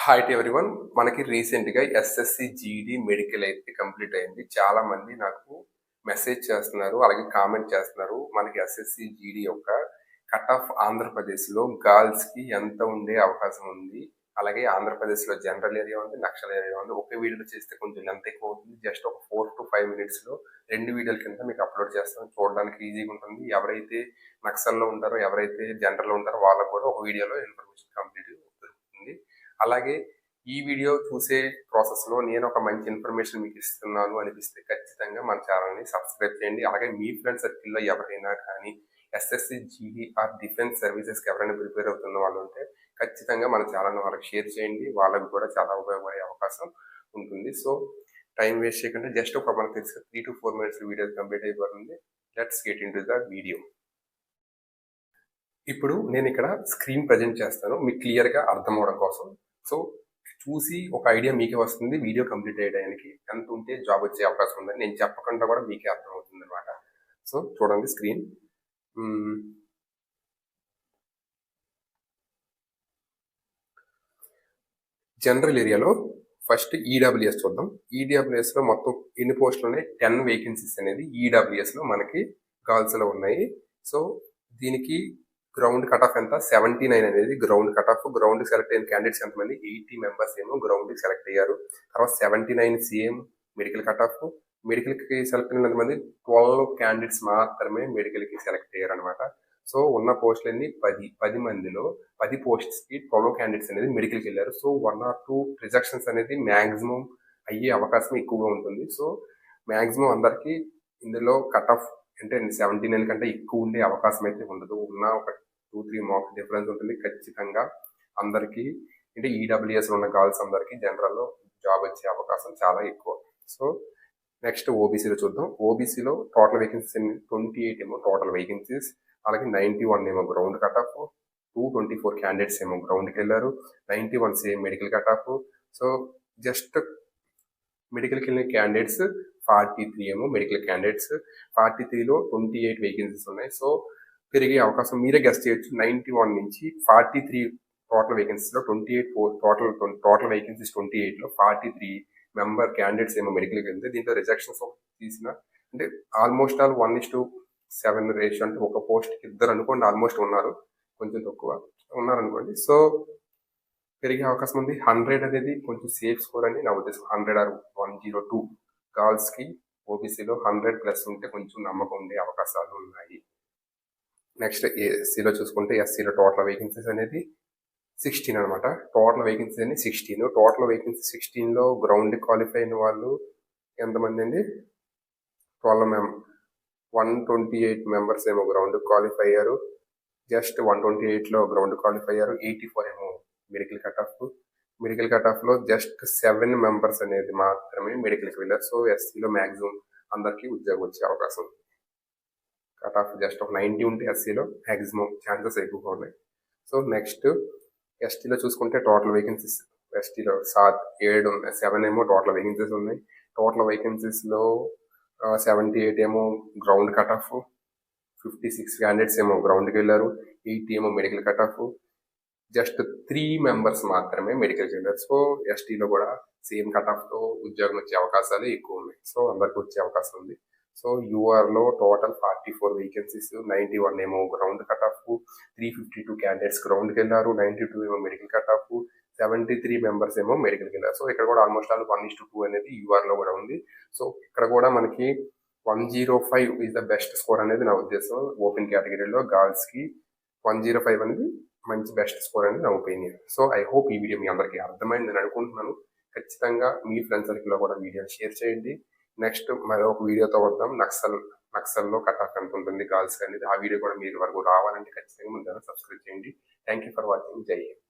Hi to everyone. మనకి రీసెంట్గా SSC GD medical అయితే కంప్లీట్ అయింది. చాలా మంది నాకు మెసేజ్ చేస్తున్నారు, అలాగే కామెంట్ చేస్తున్నారు. మనకి ఎస్ఎస్సి జీడీ యొక్క కట్ ఆఫ్ ఆంధ్రప్రదేశ్లో గర్ల్స్కి ఎంత ఉండే అవకాశం ఉంది, అలాగే ఆంధ్రప్రదేశ్లో జనరల్ ఏరియా ఉంది, నక్సల్ ఏరియా ఉంది. ఒకే వీడియోలో చేస్తే కొంచెం ఎంత ఎక్కువ అవుతుంది. జస్ట్ ఒక 4 to 5 మినిట్స్లో 2 వీడియోల కింద మీకు అప్లోడ్ చేస్తాను. చూడడానికి ఈజీగా ఉంటుంది. ఎవరైతే నక్సల్లో ఉంటారో, ఎవరైతే జనరల్లో ఉంటారో వాళ్ళకు కూడా ఒక వీడియోలో ఇన్ఫర్మేషన్ కంప్లీట్ దొరుకుతుంది. అలాగే ఈ వీడియో చూసే ప్రాసెస్లో నేను ఒక మంచి ఇన్ఫర్మేషన్ మీకు ఇస్తున్నాను అనిపిస్తే ఖచ్చితంగా మన ఛానల్ని సబ్స్క్రైబ్ చేయండి. అలాగే మీ ఫ్రెండ్ సర్కిల్లో ఎవరైనా కానీ ఎస్ఎస్సి జీడీ ఆర్ డిఫెన్స్ సర్వీసెస్కి ఎవరైనా ప్రిపేర్ అవుతున్న వాళ్ళు ఉంటే ఖచ్చితంగా మన ఛానల్ని వాళ్ళకి షేర్ చేయండి. వాళ్ళకి కూడా చాలా ఉపయోగపడే అవకాశం ఉంటుంది. సో టైం వేస్ట్ చేయకుండా జస్ట్ ఒక మనకు తెలిసి 3 to 4 మినిట్స్ వీడియో కంప్లీట్ అయిపోతుంది. Let's get in to the video. ఇప్పుడు నేను ఇక్కడ స్క్రీన్ ప్రజెంట్ చేస్తాను మీకు క్లియర్గా అర్థం అవడం కోసం. సో చూసి ఒక ఐడియా మీకే వస్తుంది. వీడియో కంప్లీట్ అయ్యడానికి ఎంత ఉంటే జాబ్ వచ్చే అవకాశం ఉందని నేను చెప్పకుండా కూడా మీకే అర్థమవుతుంది అనమాట. సో చూడండి స్క్రీన్. జనరల్ ఏరియాలో ఫస్ట్ ఈడబ్ల్యూఎస్ చూద్దాం. ఈడబ్ల్యూఎస్లో మొత్తం ఎన్ని పోస్టులు 10 వేకెన్సీస్ అనేది ఈడబ్ల్యూఎస్లో మనకి గర్ల్స్లో ఉన్నాయి. సో దీనికి గ్రౌండ్ కట్ ఆఫ్ ఎంత 79 అనేది ground cut off. Ground select అయిన క్యాండిడేట్స్ ఎంతమంది 80 మెంబర్స్ ఏమో గ్రౌండ్ సెలెక్ట్ అయ్యారు. తర్వాత 79 సేమ్ మెడికల్ కట్ ఆఫ్. మెడికల్కి సెలెక్ట్ అయిన ఎంతమంది 12 క్యాండిడేట్స్ మాత్రమే మెడికల్కి సెలెక్ట్ అయ్యారు అనమాట. సో ఉన్న పోస్టులు అన్ని 10 మందిలో 10 పోస్ట్స్కి 12 క్యాండిడేట్స్ అనేది మెడికల్కి వెళ్ళారు. సో 1 or 2 రిజెక్షన్స్ అనేది మ్యాక్సిమం అయ్యే అవకాశం ఎక్కువగా ఉంటుంది. సో మ్యాక్సిమం అందరికీ ఇందులో కట్ ఆఫ్ అంటే 79 కంటే ఎక్కువ ఉండే అవకాశం అయితే ఉండదు. ఉన్న ఒక 2-3 మార్క్స్ డిఫరెన్స్ ఉంటుంది. ఖచ్చితంగా అందరికీ అంటే ఈడబ్ల్యూఎస్ ఉన్న గర్ల్స్ అందరికీ జనరల్లో జాబ్ వచ్చే అవకాశం చాలా ఎక్కువ. సో నెక్స్ట్ ఓబీసీలో చూద్దాం. ఓబీసీలో టోటల్ వేకెన్సీస్ 28 ఏమో టోటల్ వేకెన్సీస్, అలాగే 91 ఏమో గ్రౌండ్ కట్ ఆఫ్. 224 క్యాండిడేట్స్ ఏమో గ్రౌండ్కి వెళ్ళారు. 91 same medical cut off. So just మెడికల్కి వెళ్ళిన క్యాండిడేట్స్ 43 ఏమో మెడికల్ క్యాండిడేట్స్. 43లో 28 వేకెన్సీస్ ఉన్నాయి. సో పెరిగే అవకాశం మీరే గెస్ట్ చేయొచ్చు. 91 నుంచి 43 టోటల్ వేకెన్సీలో 28 టోటల్ వేకెన్సీస్ 28లో 43 మెంబర్ క్యాండిడేట్స్ ఏమో మెడికల్కి వెళ్తే దీంట్లో రిజెక్షన్స్ తీసిన అంటే ఆల్మోస్ట్ ఆల్ 1:7 రేషియో, అంటే ఒక పోస్ట్కి 2 అనుకోండి. ఆల్మోస్ట్ ఉన్నారు, కొంచెం తక్కువ ఉన్నారనుకోండి. సో పెరిగే అవకాశం ఉంది. 100 అనేది కొంచెం సేఫ్ స్కోర్ అని నా ఉద్దేశం. 100 or 102 గర్ల్స్కి ఓబీసీలో 100+ ఉంటే కొంచెం నమ్మకం ఉండే అవకాశాలు ఉన్నాయి. నెక్స్ట్ ఎస్సీలో చూసుకుంటే ఎస్సీలో టోటల్ వేకెన్సీస్ అనేది 16 అనమాట. టోటల్ వేకెన్సీస్ అనేది 16. టోటల్ వేకెన్సీ 16లో గ్రౌండ్ క్వాలిఫై అయిన వాళ్ళు ఎంతమంది అండి 128 మెంబర్స్ ఏమో గ్రౌండ్ క్వాలిఫై అయ్యారు. జస్ట్ 128లో గ్రౌండ్ క్వాలిఫై అయ్యారు. 84 ఏమో medical cut of. Medical cut ఆఫ్లో జస్ట్ 7 మెంబర్స్ అనేది మాత్రమే మెడికల్కి వెళ్ళారు. సో ఎస్సీలో మ్యాక్సిమం అందరికీ ఉద్యోగం వచ్చే అవకాశం ఉంది. కట్ ఆఫ్ జస్ట్ ఒక 90 ఉంటే ఎస్సీలో మ్యాక్సిమం ఛాన్సెస్ ఎక్కువగా ఉన్నాయి. సో నెక్స్ట్ ఎస్టీలో చూసుకుంటే టోటల్ వేకెన్సీస్ ఎస్టీలో 7 ఏమో టోటల్ వేకెన్సీస్ ఉన్నాయి. టోటల్ వేకెన్సీస్లో 78 ఏమో గ్రౌండ్ కట్ ఆఫ్. 56 క్యాండిడేట్స్ ఏమో గ్రౌండ్కి వెళ్ళారు. 80 ఏమో medical cut of. Just 3 members మాత్రమే మెడికల్కి వెళ్ళారు. సో ఎస్టీలో కూడా సేమ్ కట్ ఆఫ్తో ఉద్యోగం వచ్చే అవకాశాలు ఎక్కువ ఉన్నాయి. సో అందరికి వచ్చే అవకాశం ఉంది. సో యూఆర్లో టోటల్ 44 వేకెన్సీస్, 91 ఏమో గ్రౌండ్ కట్ ఆఫ్. 352 క్యాండిడేట్స్ గ్రౌండ్కి వెళ్ళారు. 92 ఏమో మెడికల్ కట్ ఆఫ్. 73 మెంబర్స్ ఏమో మెడికల్కి వెళ్ళారు. సో ఇక్కడ కూడా ఆల్మోస్ట్ ఆల్ 1:2 అనేది యూఆర్లో కూడా ఉంది. సో ఇక్కడ కూడా మనకి 105 ఈజ్ ద బెస్ట్ స్కోర్ అనేది నా ఉద్దేశం. ఓపెన్ కేటగిరీలో గర్ల్స్కి 105 అనేది మంచి బెస్ట్ స్కోర్ అనేది నా ఒపీనియన్. సో ఐ హోప్ ఈ వీడియో మీ అందరికీ అర్థమైంది నేను అనుకుంటున్నాను. ఖచ్చితంగా మీ ఫ్రెండ్ సర్కిల్లో కూడా వీడియోని షేర్ చేయండి. నెక్స్ట్ మరొక వీడియోతో వద్దాం. నక్సల్లో కట్ ఆఫ్ ఎంత ఉంటుంది గర్ల్స్ అనేది. ఆ వీడియో కూడా మీరు వరకు రావాలంటే ఖచ్చితంగా ముందు సబ్స్క్రైబ్ చేయండి. Thank you for watching. జై హింద్.